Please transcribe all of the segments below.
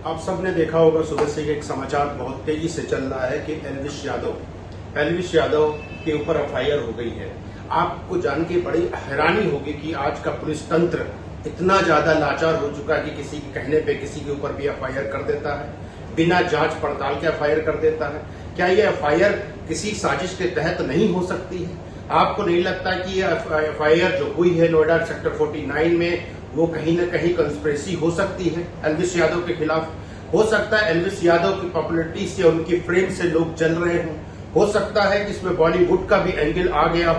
आप सबने देखा होगा सुबह से एक समाचार बहुत तेजी से चल रहा है कि एल्विश यादव के ऊपर एफआईआर हो गई है। आपको जान के बड़ी हैरानी होगी कि आज का पुलिस तंत्र इतना ज्यादा लाचार हो चुका है कि किसी के कहने पे किसी के ऊपर भी एफआईआर कर देता है, बिना जांच पड़ताल के एफआईआर कर देता है। क्या ये एफआईआर किसी साजिश के तहत नहीं हो सकती है? आपको नहीं लगता कि ये एफआईआर जो हुई है नोएडा सेक्टर 49 में वो कहीं न कहीं कंस्पिरेसी हो सकती है एल्विश यादव के खिलाफ? हो सकता है एल्विश यादव की पॉपुलैरिटी से, उनकी फ्रेम से लोग जल रहे हों। हो सकता है कि इसमें बॉलीवुड का भी एंगल आ गया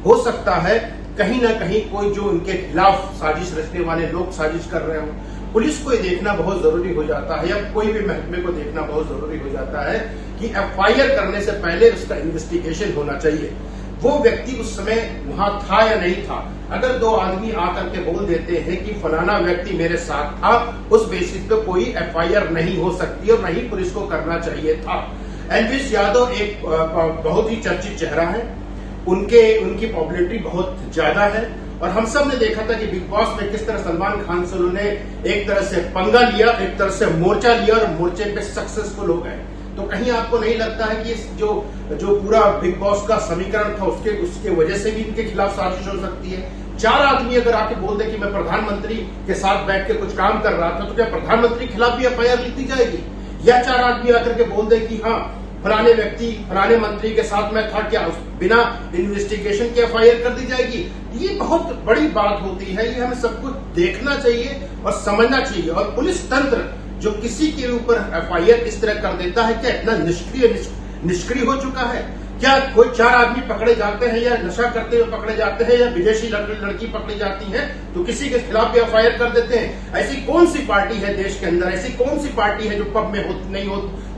हो सकता है कहीं ना कहीं कोई जो उनके खिलाफ साजिश रचने वाले लोग साजिश कर रहे हों। पुलिस को ये देखना बहुत जरूरी हो जाता है, या कोई भी महकमे को देखना बहुत जरूरी हो जाता है कि एफआईआर करने से पहले उसका इन्वेस्टिगेशन होना चाहिए। वो व्यक्ति उस समय वहां था या नहीं था। अगर दो आदमी आकर के बोल देते हैं कि फलाना व्यक्ति मेरे साथ था, उस बेसिस पे कोई एफआईआर नहीं हो सकती और नहीं पुलिस को करना चाहिए था। एल्विश यादव एक बहुत ही चर्चित चेहरा है, उनकी पॉपुलैरिटी बहुत ज्यादा है, और हम सब ने देखा था कि बिग बॉस में किस तरह सलमान खान से उन्होंने एक तरह से पंगा लिया, एक तरह से मोर्चा लिया और मोर्चे पे सक्सेसफुल हो गए। तो कहीं आपको नहीं लगता है कि जो पूरा बिग बॉस का समीकरण था उसके वजह से भी इनके खिलाफ साजिश हो सकती है? चार आदमी अगर आके बोल दे कि मैं प्रधानमंत्री के साथ बैठ के कुछ काम कर रहा था, तो क्या प्रधानमंत्री के खिलाफ भी एफआईआर लिख दी जाएगी? या चार आदमी आकर के बोल दे कि हाँ फलाने व्यक्ति फलाने मंत्री के साथ मैं था, क्या बिना इन्वेस्टिगेशन के एफआईआर कर दी जाएगी? ये बहुत बड़ी बात होती है, ये हमें सब कुछ देखना चाहिए और समझना चाहिए। और पुलिस तंत्र जो किसी के ऊपर एफआईआर इस तरह कर देता है, क्या इतना निष्क्रिय हो चुका है? क्या कोई चार आदमी पकड़े जाते हैं या नशा करते हुए पकड़े जाते हैं या विदेशी लड़की पकड़ी जाती है तो किसी के खिलाफ भी एफआईआर कर देते हैं? ऐसी कौन सी पार्टी है देश के अंदर, ऐसी कौन सी पार्टी है जो पब में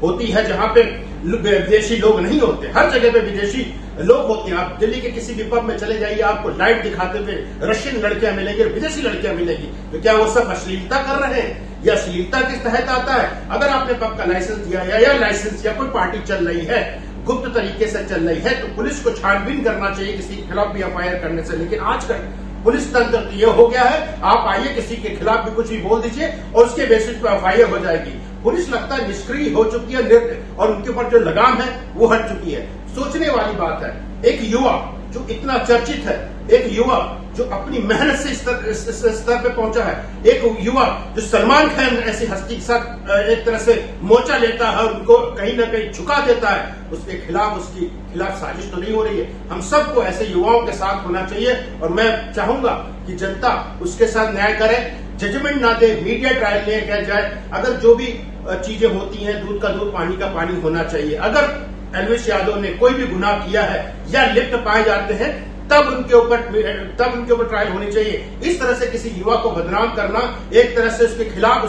होती है जहां पे विदेशी लोग नहीं होते? हर जगह पे विदेशी लोग होते हैं। आप दिल्ली के किसी भी पब में चले जाइए, आपको लाइव दिखाते हुए रशियन लड़कियां मिलेंगी, विदेशी लड़कियां मिलेगी। तो क्या वो सब अश्लीलता कर रहे हैं? या अश्लीलता किस तहत आता है? अगर आपने पब का लाइसेंस दिया या लाइसेंस या कोई पार्टी चल रही है, गुप्त तरीके से चल रही है, तो पुलिस को छानबीन करना चाहिए किसी के खिलाफ भी एफआईआर करने से। लेकिन आजकल पुलिस तंत्र तो ये हो गया है, आप आइए किसी के खिलाफ भी कुछ भी बोल दीजिए और उसके बेसिस पर एफआईआर हो जाएगी। पुलिस लगता है निष्क्रिय हो चुकी है और उनके ऊपर जो लगाम है वो हट चुकी है। सोचने वाली बात है, एक युवा जो इतना चर्चित है, एक युवा जो अपनी मेहनत से इस स्तर पे पहुंचा है, एक युवा जो सलमान खान ऐसी हस्ती के साथ एक तरह से मोर्चा लेता है, उनको कहीं ना कहीं झुका देता है, उसके खिलाफ साजिश तो नहीं हो रही है? हम सबको ऐसे युवाओं के साथ होना चाहिए और मैं चाहूंगा कि जनता उसके साथ न्याय करे, जजमेंट ना दे, मीडिया ट्रायल लिया जाए। अगर जो भी चीजें होती हैं, दूध का दूध पानी का पानी होना चाहिए। अगर एल्विश यादव ने कोई भी गुनाह किया है या लिप्त पाए जाते हैं, तब उनके ऊपर ट्रायल होनी चाहिए। इस तरह से किसी युवा को बदनाम करना एक तरह से उसके खिलाफ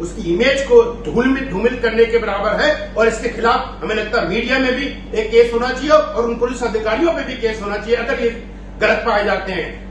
उसकी इमेज को धूमिल करने के बराबर है। और इसके खिलाफ हमें लगता है मीडिया में भी एक केस होना चाहिए और उन पुलिस अधिकारियों पे भी केस होना चाहिए अगर ये गलत पाए जाते हैं।